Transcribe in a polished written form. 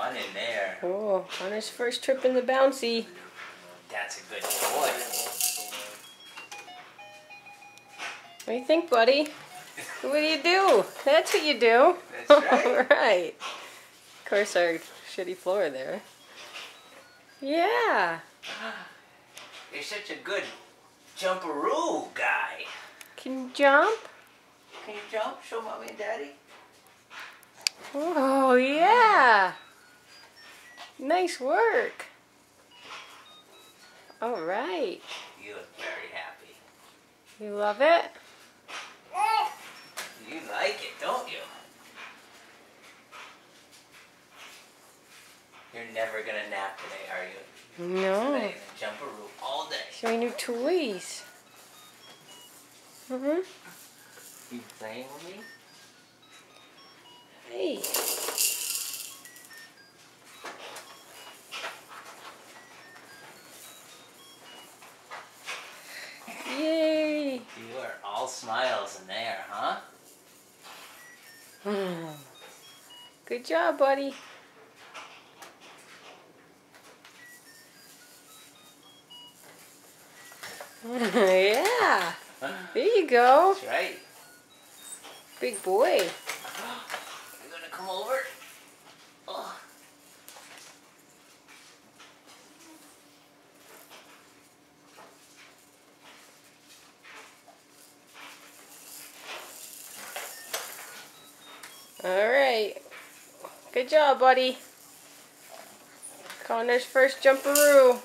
fun in there. Oh, on his first trip in the bouncy. That's a good boy. What do you think, buddy? What do you do? That's what you do. That's right. All right. Of course, our shitty floor there. Yeah. You're such a good jumperoo guy. Can you jump? Can you jump? Show mommy and daddy. Oh, yeah. Nice work. All right. You look very happy. You love it? You like it, don't you? You're never gonna nap today, are you? No. Today, the jumperoo all day. Showing you toys. Mm-hmm. You playing with me? Hey. Yay. You are all smiles in there, huh? Good job, buddy. Yeah. There you go. That's right. Big boy. You gonna come over? Oh. All right. Good job, buddy. Connor's first jumperoo.